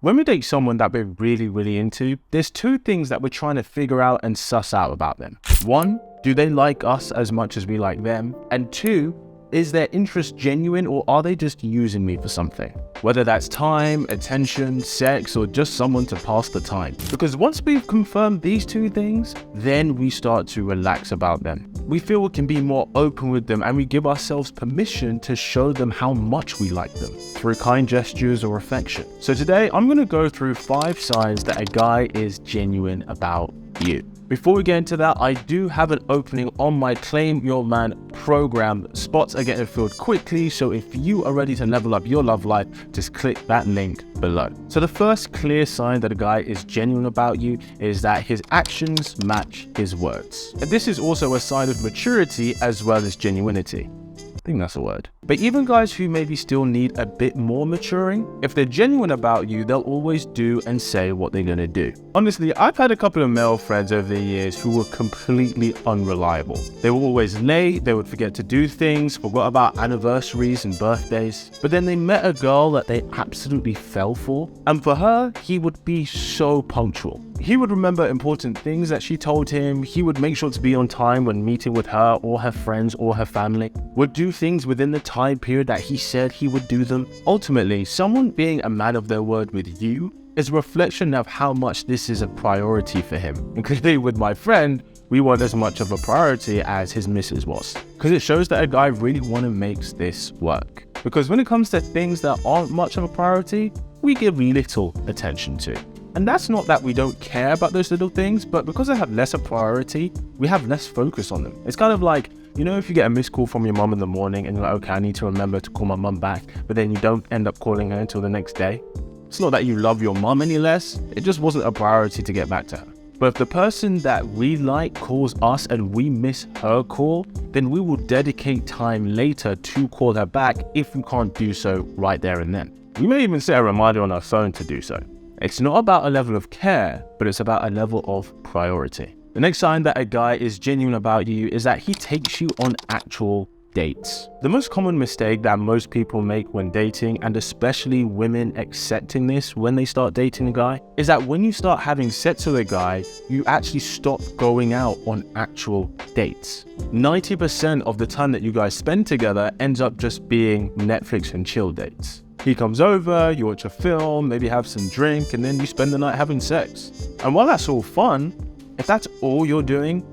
When we date someone that we're really into, there's two things that we're trying to figure out and suss out about them. One, do they like us as much as we like them? And two, is their interest genuine or are they just using me for something? Whether that's time, attention, sex, or just someone to pass the time. Because once we've confirmed these two things, then we start to relax about them. We feel we can be more open with them and we give ourselves permission to show them how much we like them through kind gestures or affection. So today I'm going to go through 5 signs that a guy is genuine about you. Before we get into that, I do have an opening on my Claim Your Man program. Spots are getting filled quickly, so if you are ready to level up your love life, just click that link below. So the first clear sign that a guy is genuine about you is that his actions match his words. And this is also a sign of maturity as well as genuinity. I think that's a word. But even guys who maybe still need a bit more maturing, if they're genuine about you, they'll always do and say what they're gonna do. Honestly, I've had a couple of male friends over the years who were completely unreliable. They were always late, they would forget to do things, forgot about anniversaries and birthdays. But then they met a girl that they absolutely fell for, and for her, he would be so punctual. He would remember important things that she told him, he would make sure to be on time when meeting with her or her friends or her family, would do things within the time period that he said he would do them. Ultimately, someone being a man of their word with you is a reflection of how much this is a priority for him. And clearly with my friend, we weren't as much of a priority as his missus was. Because it shows that a guy really makes this work. Because when it comes to things that aren't much of a priority, we give little attention to. And that's not that we don't care about those little things, but because they have less of priority, we have less focus on them. It's kind of like, you know, if you get a missed call from your mom in the morning and you're like, okay, I need to remember to call my mom back, but then you don't end up calling her until the next day. It's not that you love your mom any less, it just wasn't a priority to get back to her. But if the person that we like calls us and we miss her call, then we will dedicate time later to call her back if we can't do so right there and then. We may even set a reminder on our phone to do so. It's not about a level of care, but it's about a level of priority. The next sign that a guy is genuine about you is that he takes you on actual dates. The most common mistake that most people make when dating, and especially women accepting this when they start dating a guy, is that when you start having sex with a guy, you actually stop going out on actual dates. 90% of the time that you guys spend together ends up just being Netflix and chill dates. He comes over, you watch a film, maybe have some drink, and then you spend the night having sex. And while that's all fun, if that's all you're doing,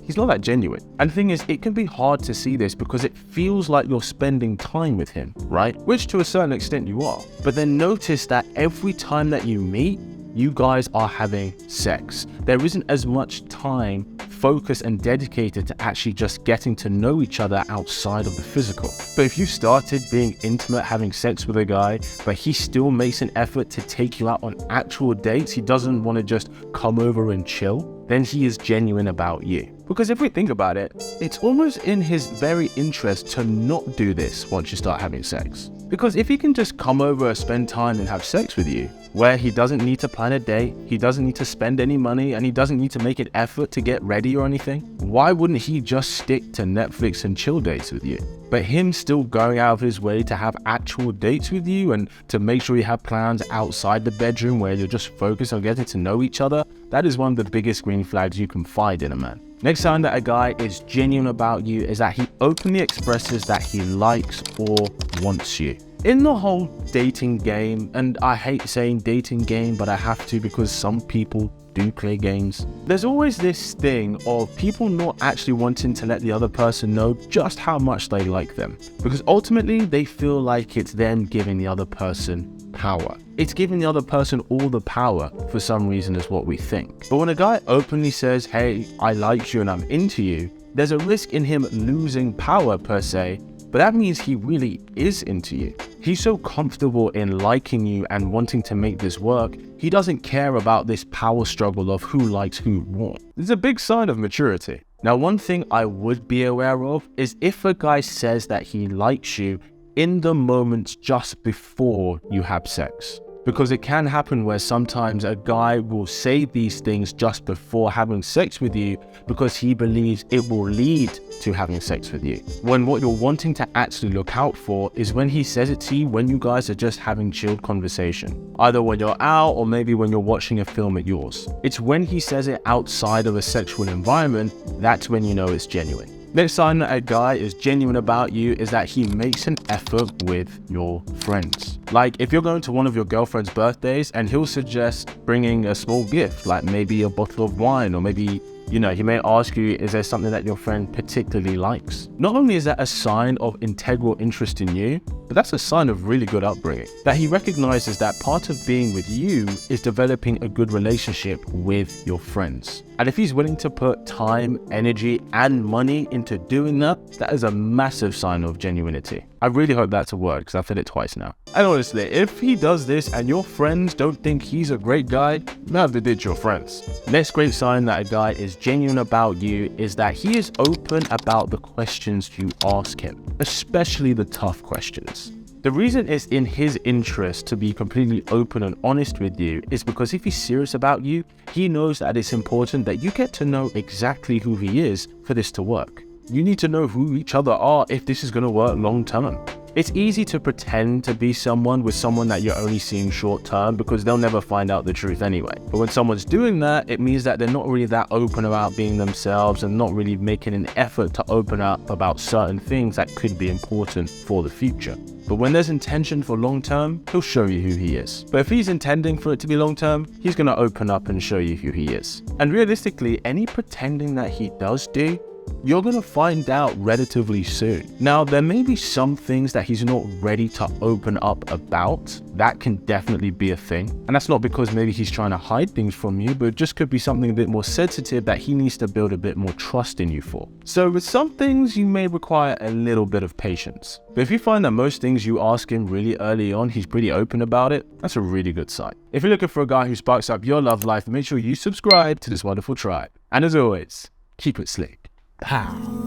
he's not that genuine. And the thing is, it can be hard to see this because it feels like you're spending time with him, right? Which to a certain extent you are. But then notice that every time that you meet, you guys are having sex. There isn't as much time, focus, and dedicated to actually just getting to know each other outside of the physical. But if you started being intimate, having sex with a guy, but he still makes an effort to take you out on actual dates, he doesn't want to just come over and chill, then he is genuine about you. Because if we think about it, it's almost in his very interest to not do this once you start having sex. Because if he can just come over, spend time and have sex with you, where he doesn't need to plan a date, he doesn't need to spend any money, and he doesn't need to make an effort to get ready or anything, why wouldn't he just stick to Netflix and chill dates with you? But him still going out of his way to have actual dates with you and to make sure you have plans outside the bedroom where you're just focused on getting to know each other, that is one of the biggest green flags you can find in a man. Next sign that a guy is genuine about you is that he openly expresses that he likes or wants you. In the whole dating game, and I hate saying dating game, but I have to because some people do play games, there's always this thing of people not actually wanting to let the other person know just how much they like them. Because ultimately, they feel like it's them giving the other person power. It's giving the other person all the power for some reason is what we think. But when a guy openly says, hey, I like you and I'm into you, there's a risk in him losing power per se, but that means he really is into you. He's so comfortable in liking you and wanting to make this work, he doesn't care about this power struggle of who likes who more. It's a big sign of maturity. Now, one thing I would be aware of is if a guy says that he likes you in the moments just before you have sex. because it can happen where sometimes a guy will say these things just before having sex with you because he believes it will lead to having sex with you. When what you're wanting to actually look out for is when he says it to you when you guys are just having chilled conversation, either when you're out or maybe when you're watching a film at yours. It's when he says it outside of a sexual environment, that's when you know it's genuine. Next sign that a guy is genuine about you is that he makes an effort with your friends. Like if you're going to one of your girlfriend's birthdays and he'll suggest bringing a small gift, like maybe a bottle of wine, or maybe, you know, he may ask you, is there something that your friend particularly likes? Not only is that a sign of integral interest in you, but that's a sign of really good upbringing. That he recognizes that part of being with you is developing a good relationship with your friends. And if he's willing to put time, energy, and money into doing that, that is a massive sign of genuinity. I really hope that's a word because I've said it twice now. And honestly, if he does this and your friends don't think he's a great guy, neither did your friends. Next great sign that a guy is genuine about you is that he is open about the questions you ask him, especially the tough questions. The reason it's in his interest to be completely open and honest with you is because if he's serious about you, he knows that it's important that you get to know exactly who he is for this to work. You need to know who each other are if this is going to work long term. It's easy to pretend to be someone with someone that you're only seeing short term because they'll never find out the truth anyway. But when someone's doing that, it means that they're not really that open about being themselves and not really making an effort to open up about certain things that could be important for the future. But when there's intention for long term, he'll show you who he is. But if he's intending for it to be long term, he's going to open up and show you who he is. And realistically, any pretending that he does do, you're going to find out relatively soon. Now, there may be some things that he's not ready to open up about. That can definitely be a thing. And that's not because maybe he's trying to hide things from you, but it just could be something a bit more sensitive that he needs to build a bit more trust in you for. So with some things, you may require a little bit of patience. But if you find that most things you ask him really early on, he's pretty open about it, that's a really good sign. If you're looking for a guy who sparks up your love life, make sure you subscribe to this wonderful tribe. And as always, keep it slick. Pow.